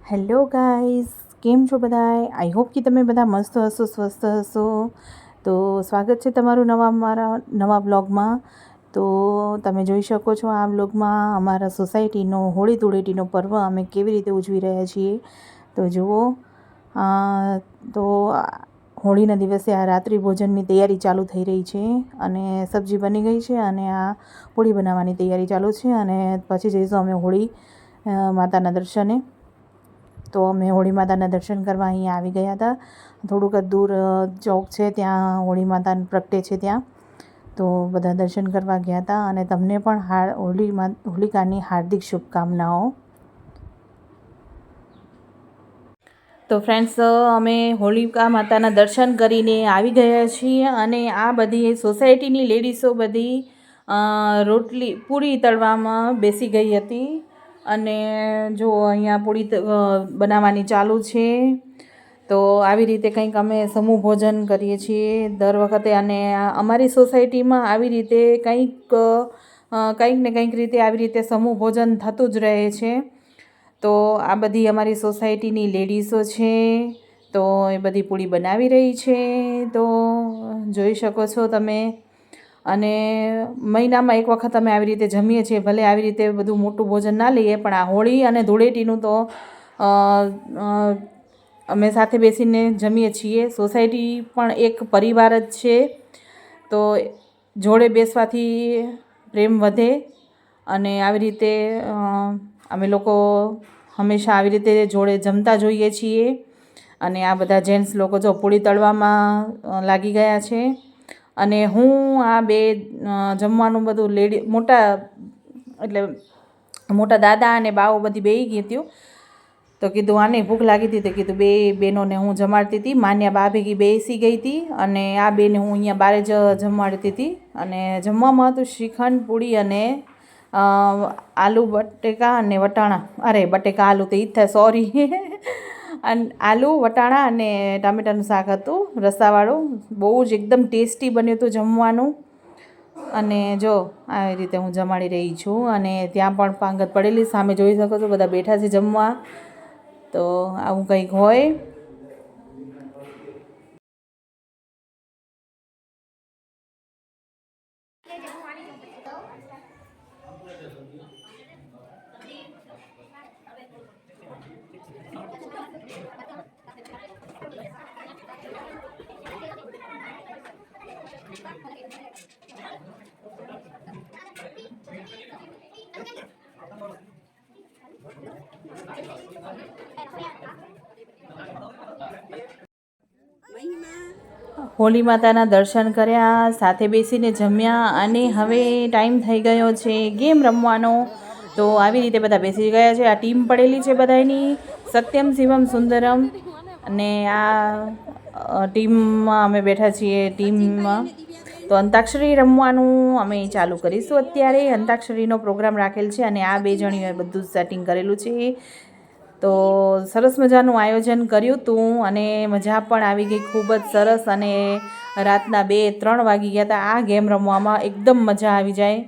Hello guys, કેમ છો બધાય? આઈ હોપ કે તમે બધા મસ્ત હશો, સ્વસ્થ હશો. તો સ્વાગત છે તમારું મારા નવા બ્લોગમાં. તો તમે જોઈ શકો છો આ બ્લોગમાં અમારા સોસાયટીનો હોળી ધૂળેટીનો પર્વ અમે કેવી રીતે ઉજવી રહ્યા છીએ. તો જુઓ, તો હોળીના દિવસે આ રાત્રિ ભોજનની તૈયારી ચાલુ થઈ રહી છે અને સબ્જી બની ગઈ છે અને આ હોળી બનાવવાની તૈયારી ચાલુ છે અને પછી જઈશું અમે હોળી માતાના દર્શને. તો અમે હોળી માતાના દર્શન કરવા અહીંયા આવી ગયા હતા. થોડુંક જ દૂર ચોક છે, ત્યાં હોળી માતા પ્રગટે છે ત્યાં. તો બધા દર્શન કરવા ગયા હતા અને તમને પણ હોલિકાની હાર્દિક શુભકામનાઓ. તો ફ્રેન્ડ્સ, અમે હોલિકા માતાના દર્શન કરીને આવી ગયા છીએ અને આ બધી સોસાયટીની લેડીઝો બધી પૂરી તળવામાં બેસી ગઈ હતી. અને જો અહીંયા પૂરી બનાવવાની ચાલુ છે. તો આવી રીતે કંઈક અમે સમૂહ ભોજન કરીએ છીએ દર વખતે અને અમારી સોસાયટીમાં આવી રીતે કંઈક ને કંઈક રીતે આવી રીતે સમૂહ ભોજન થતું જ રહે છે. તો આ બધી અમારી સોસાયટીની લેડીઝો છે, તો એ બધી પૂરી બનાવી રહી છે. તો જોઈ શકો છો તમે. અને મહિનામાં એક વખત અમે આવી રીતે જમીએ છીએ. ભલે આવી રીતે બધું મોટું ભોજન ના લઈએ, પણ આ હોળી અને ધૂળેટીનું તો અમે સાથે બેસીને જમીએ છીએ. સોસાયટી પણ એક પરિવાર જ છે. તો જોડે બેસવાથી પ્રેમ વધે અને આવી રીતે અમે લોકો હંમેશા આવી રીતે જોડે જમતા જોઈએ છીએ. અને આ બધા જેન્ટ્સ લોકો જો પૂરી તળવામાં લાગી ગયા છે. અને હું આ બે જમવાનું બધું મોટા દાદા અને બાઓ બધી બેસી ગઈ હતી. તો કીધું આને ભૂખ લાગી હતી, તો કીધું બે બહેનોને હું જમાડતી હતી. માન્યા બા ભેગી બેસી ગઈ હતી અને આ બેને હું અહીંયા બારે જ જમાડતી હતી. અને જમવામાં હતું શ્રીખંડ, પૂરી અને આલુ બટેકા અને વટાણા. બટેકા આલુ તો ઈ જ થાય, સોરી. અને આલુ વટાણા અને ટામેટાનું શાક હતું, રસાવાળું. બહુ જ એકદમ ટેસ્ટી બન્યું હતું જમવાનું. અને જો આવી રીતે હું જમાડી રહી છું અને ત્યાં પણ પાંગત પડેલી સામે જોઈ શકો છો, બધા બેઠા છે જમવા. તો આવું કંઈક હોય. હોળી માતાના દર્શન કર્યા, સાથે બેસીને જમ્યા અને હવે ટાઈમ થઈ ગયો છે ગેમ રમવાનો. તો આવી રીતે બધા બેસી ગયા છે. આ ટીમ પડેલી છે બધાની, સત્યમ શિવમ સુંદરમ. અને આ ટીમમાં અમે બેઠા છીએ ટીમમાં. તો અંતાક્ષરી રમવાનું અમે ચાલુ કરીશું અત્યારે. અંતાક્ષરીનો પ્રોગ્રામ રાખેલ છે અને આ બે જણીઓએ બધું સેટિંગ કરેલું છે. તો સરસ મજાનું આયોજન કર્યું હતું અને મજા પણ આવી ગઈ, ખૂબ જ સરસ. અને રાતના 2-3 વાગી ગયા હતા. આ ગેમ રમવામાં એકદમ મજા આવી જાય.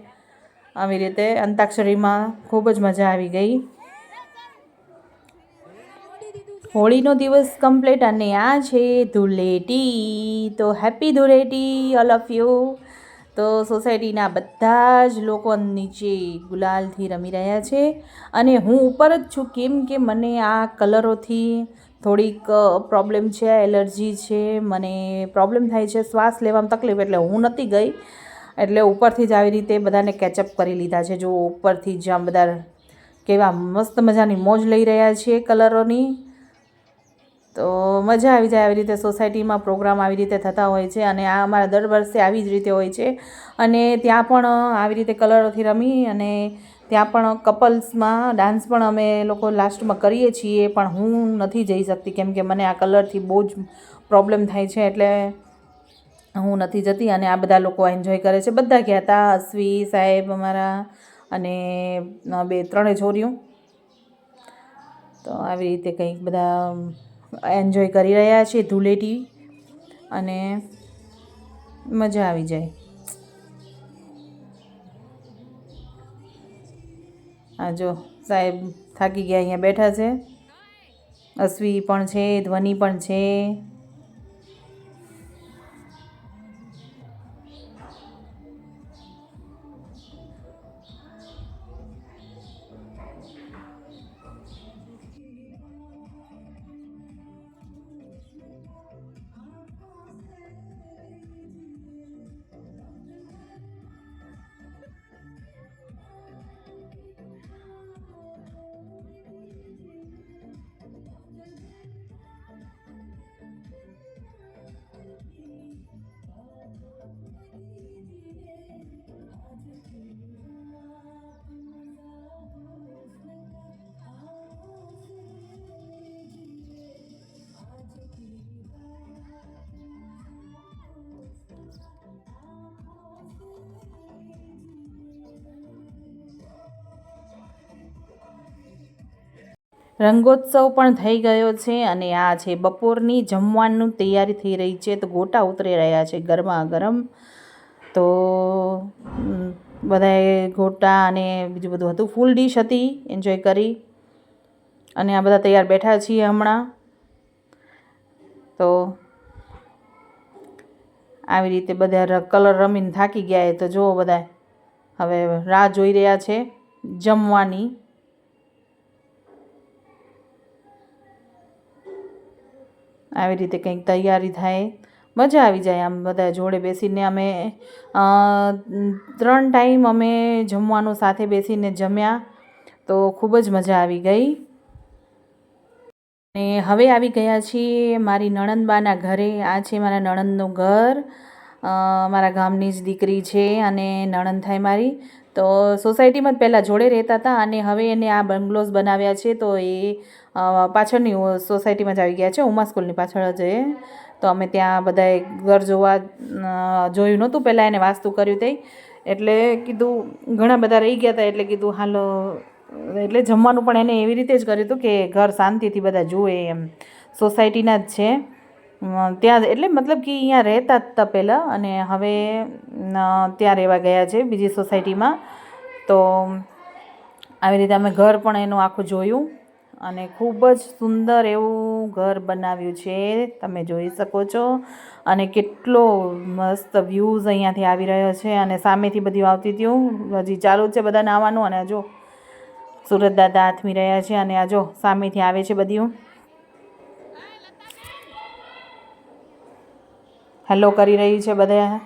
આવી રીતે અંતાક્ષરીમાં ખૂબ જ મજા આવી ગઈ. હોળીનો દિવસ કમ્પ્લીટ અને આ છે ધૂળેટી. તો happy Dhuleti all of you. તો સોસાયટીના બધા જ લોકો નીચે ગુલાલથી રમી રહ્યા છે અને હું ઉપર જ છું, કેમ કે મને આ કલરોથી થોડીક પ્રોબ્લેમ છે, એલર્જી છે. મને પ્રોબ્લેમ થાય છે, શ્વાસ લેવામાં તકલીફ, એટલે હું નથી ગઈ. એટલે ઉપરથી જ આવી રીતે બધાને કેચઅપ કરી લીધા છે. જો ઉપરથી જ આમ બધા કેવા મસ્ત મજાની મોજ લઈ રહ્યા છે કલરોની. તો મજા આવી જાય. આવી રીતે સોસાયટીમાં પ્રોગ્રામ આવી રીતે થતા હોય છે અને આ અમારા દર વર્ષે આવી જ રીતે હોય છે. અને ત્યાં પણ આવી રીતે કલરોથી રમી અને ત્યાં પણ કપલ્સમાં ડાન્સ પણ અમે લોકો લાસ્ટમાં કરીએ છીએ. પણ હું નથી જઈ શકતી કેમ કે મને આ કલરથી બહુ જ પ્રોબ્લેમ થાય છે, એટલે હું નથી જતી. અને આ બધા લોકો એન્જોય કરે છે. બધા ગયા હતા, અશ્વી સાહેબ અમારા અને 2-3 છોરીઓ. તો આવી રીતે કંઈક બધા એન્જોય કરી રહ્યા છે ધૂળેટી અને મજા આવી જાય. આ જો સાહેબ થાકી ગયા, અહીંયા બેઠા છે. અશ્વી પણ છે, ધ્વનિ પણ છે. રંગોત્સવ પણ થઈ ગયો છે અને આ છે બપોરની જમવાનું તૈયારી થઈ રહી છે. તો ગોટા ઉતરી રહ્યા છે ગરમા ગરમ. તો બધાએ ગોટા અને બીજું બધું હતું, ફૂલ ડીશ હતી, એન્જોય કરી. અને આ બધા તૈયાર બેઠા છીએ હમણાં. તો આવી રીતે બધા કલર રમીને થાકી ગયા. તો જુઓ બધા હવે રાહ જોઈ રહ્યા છે જમવાની. આવી રીતે કંઈક તૈયારી થાય, મજા આવી જાય આમ બધા જોડે બેસીને. અમે 3 ટાઈમ અમે જમવાનું સાથે બેસીને જમ્યા, તો ખૂબ જ મજા આવી ગઈ. અને હવે આવી ગયા છીએ મારી નણંદબાના ઘરે. આ છે મારા નણંદનું ઘર. મારા ગામની જ દીકરી છે અને નણંદ થાય મારી. તો સોસાયટીમાં જ પહેલાં જોડે રહેતા હતા અને હવે એને આ બંગલોઝ બનાવ્યા છે. તો એ પાછળની સોસાયટીમાં જ આવી ગયા છે, ઉમા સ્કૂલની પાછળ જ. તો અમે ત્યાં બધાએ ઘર જોયું નહોતું પહેલાં, એને વાસ્તુ કર્યું તે. એટલે કીધું ઘણા બધા રહી ગયા હતા, એટલે કીધું હાલો. એટલે જમવાનું પણ એને એવી રીતે જ કર્યું હતું કે ઘર શાંતિથી બધા જુએ એમ. સોસાયટીના જ છે ત્યાં, એટલે મતલબ કે અહીંયા રહેતા જ હતા પહેલાં અને હવે ત્યાં રહેવા ગયા છે બીજી સોસાયટીમાં. તો આવી રીતે અમે ઘર પણ એનું આખું જોયું અને ખૂબ જ સુંદર એવું ઘર બનાવ્યું છે, તમે જોઈ શકો છો. અને કેટલો મસ્ત વ્યૂઝ અહીંયાથી આવી રહ્યો છે અને સામેથી બધી આવતી હતી. હજી ચાલુ જ છે બધાને આવવાનું. અને જો સુરત દાદા આથમી રહ્યા છે અને આ જો સામેથી આવે છે બધી હેલો કરી રહી છે બધા.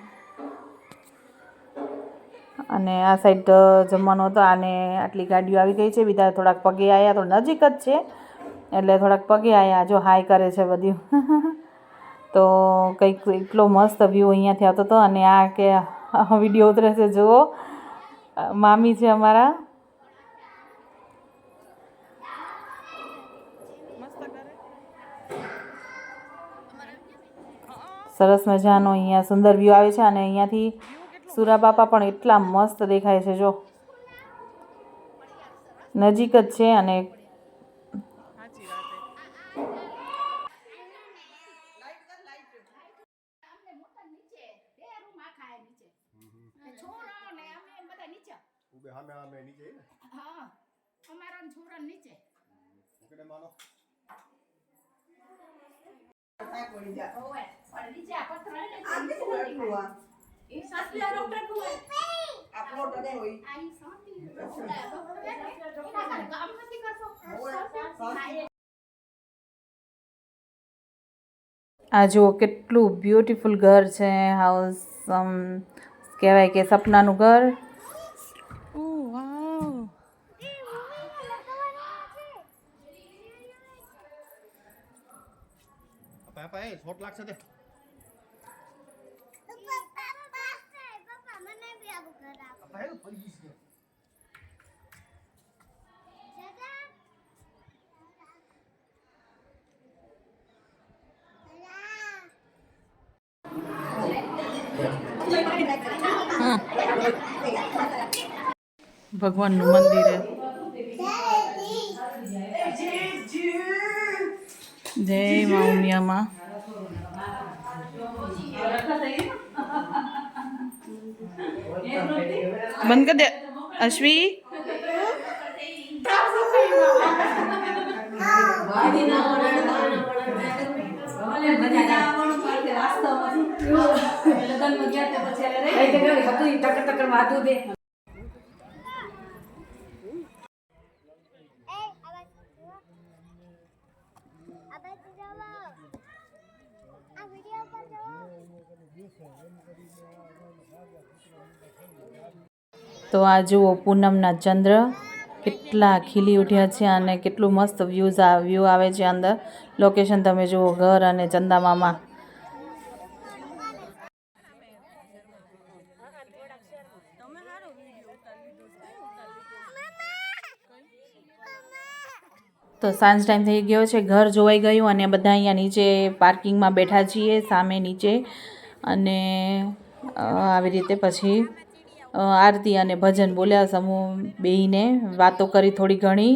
અને આ સાઈડ જમવાનો હતો અને આટલી ગાડીઓ આવી ગઈ છે. બીજા થોડાક પગે આવ્યા, તો નજીક જ છે એટલે થોડાક પગે આવ્યા. જો હાય કરે છે બધું. તો કંઈક એટલો મસ્ત વ્યૂ અહીંયાથી આવતો હતો. અને આ કે વિડીયો ઉતરે છે જુઓ, મામી છે અમારા. સરસ મજાનો અહીંયા સુંદર વ્યૂ આવે છે અને અહીંયાથી સુરા બાપા પણ એટલા મસ્ત દેખાય છે. જો નજીક જ છે અને આ જુઓ કેટલું બ્યુટીફુલ ઘર છે. હાઉસ કહેવાય કે સપનાનું ઘર. ભગવાનનું મંદિર જય મા ઉમિયામાં. બંધ કરી દે અશ્વી. તો આ જુઓ પૂનમના ચંદ્ર કેટલા ખીલી ઉઠ્યા છે અને કેટલું મસ્ત વ્યૂ આવે છે અંદર. લોકેશન તમે જુઓ, ઘર અને ચંદા મામા. તો સાંજ ટાઈમ થઈ ગયો છે, ઘર જોવાઈ ગયું અને બધા અહીંયા નીચે પાર્કિંગમાં બેઠા છીએ, સામે નીચે. અને આવી રીતે પછી આરતી અને ભજન બોલ્યા, સમૂહ બેહીને વાતો કરી થોડી ઘણી,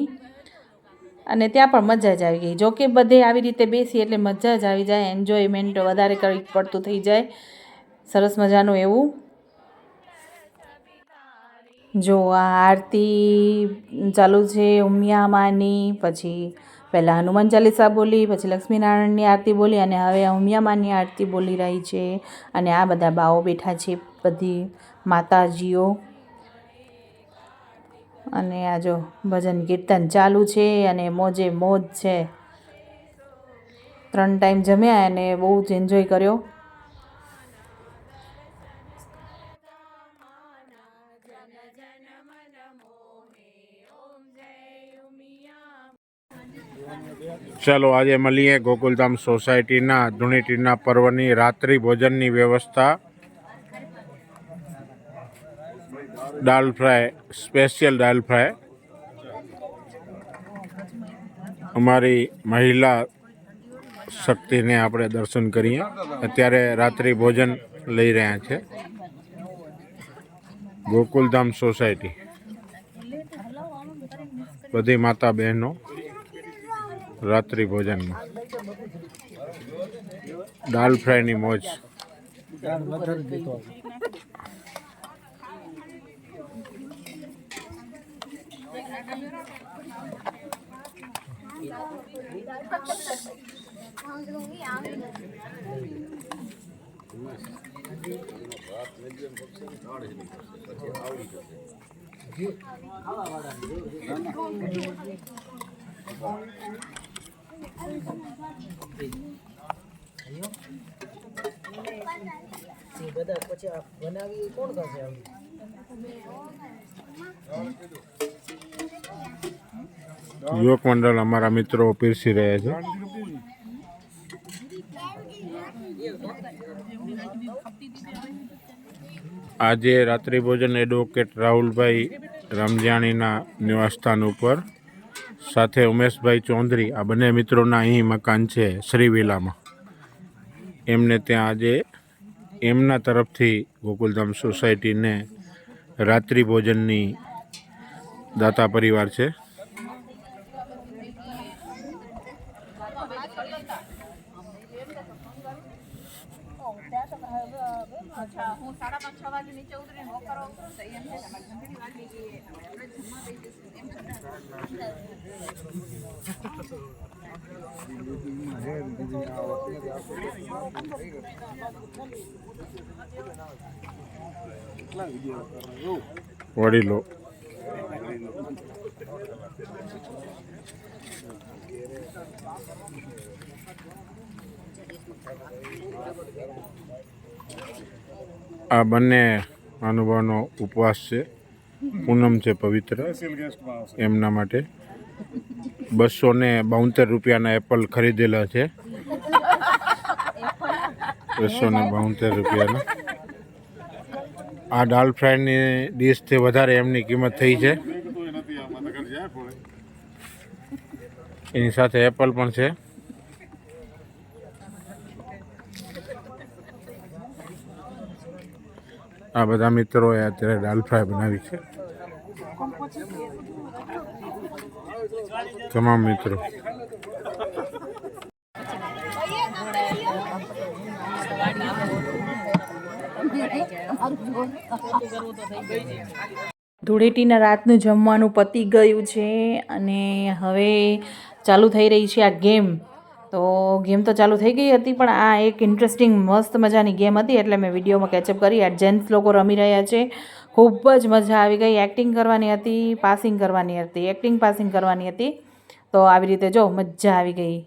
અને ત્યાં પણ મજા જ આવી ગઈ. જોકે બધે આવી રીતે બેસી એટલે મજા જ આવી જાય, એન્જોયમેન્ટ વધારે પડતું થઈ જાય, સરસ મજાનું એવું. જો આ આરતી ચાલુ છે ઉમિયા માની, પછી પહેલાં હનુમાન ચાલીસા બોલી, પછી લક્ષ્મીનારાયણની આરતી બોલી, અને હવે ઉમિયા માની આરતી બોલી રહી છે. અને આ બધા બાઓ બેઠા છે, બધી માતાજીઓ. અને આ જો ભજન કીર્તન ચાલુ છે અને મોજે મોજ છે. 3 ટાઈમ જમ્યા અને બહુ જ એન્જોય કર્યો. ચાલો આજે મળીએ ગોકુલધામ સોસાયટીના ધૂળેટીના પર્વની રાત્રિ ભોજનની વ્યવસ્થા. દાલ ફ્રાય, સ્પેશિયલ દાલ ફ્રાય. અમારી મહિલા શક્તિને આપણે દર્શન કરીએ. અત્યારે રાત્રિ ભોજન લઈ રહ્યા છે ગોકુલધામ સોસાયટી. બધી માતા બહેનો રાત્રિ ભોજનમાં દાલ ફ્રાયની મોજ. યુવક મંડળ અમારા મિત્રો પીરસી રહ્યા છે. આજે રાત્રિ ભોજન એડવોકેટ રાહુલભાઈ રામજાણીના નિવાસસ્થાન ઉપર, સાથે ઉમેશભાઈ ચૌધરી, આ બંને મિત્રોના અહીં મકાન છે શ્રી વિલામાં. એમને ત્યાં આજે એમના તરફથી ગોકુલધામ સોસાયટીને રાત્રિ ભોજનની દાતા પરિવાર છે. વડીલો આ બંને અનુભવનો ઉપવાસ છે. પૂનમ છે પવિત્ર, એમના માટે 272 રૂપિયાના એપલ ખરીદેલા છે. 272 રૂપિયાના. આ દાલ ફ્રાયની ડીશથી વધારે એમની કિંમત થઈ છે. એની સાથે એપલ પણ છે. આ બધા મિત્રોએ અત્યારે દાલ ફ્રાય બનાવી છે. તમામ મિત્રો ધૂળેટીના રાતનું જમવાનું પતી ગયું છે અને હવે ચાલુ થઈ રહી છે આ ગેમ. તો ગેમ તો ચાલુ થઈ ગઈ હતી, પણ આ એક ઇન્ટરેસ્ટિંગ મસ્ત મજાની ગેમ હતી એટલે મેં વિડીયોમાં કેચઅપ કરી. આ જેન્ટ્સ લોકો રમી રહ્યા છે. ખૂબ જ મજા આવી ગઈ. એક્ટિંગ કરવાની હતી, પાસિંગ કરવાની હતી, એક્ટિંગ પાસિંગ કરવાની હતી. તો આવી રીતે જો મજા આવી ગઈ.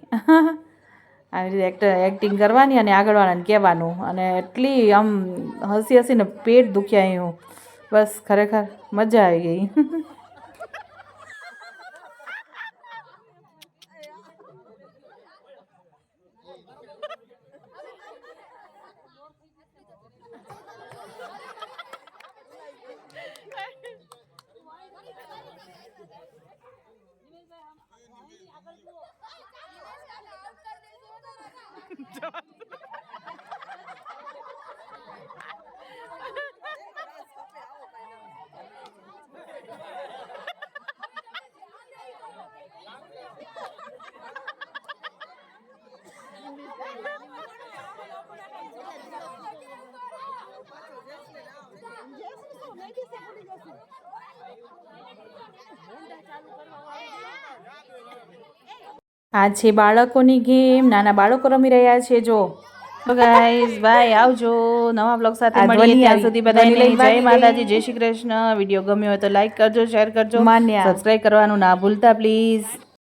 આવી રીતે એક્ટિંગ કરવાની અને આગળવાળાને કહેવાનું, અને એટલી આમ હસી હસીને પેટ દુખ્યા એવું. બસ ખરેખર મજા આવી ગઈ. આ છે બાળકોની ગેમ. નાના બાળકો રમી રહ્યા છે. જો ગાઈઝ, બાય, આવજો. નવા બ્લોગ સાથે મળીએ. ત્યાં સુધી બધાને જય માતાજી, જય શ્રી કૃષ્ણ. વિડીયો ગમ્યો હોય તો લાઈક કરજો, શેર કરજો, સબસ્ક્રાઇબ કરવાનું ના ભૂલતા પ્લીઝ.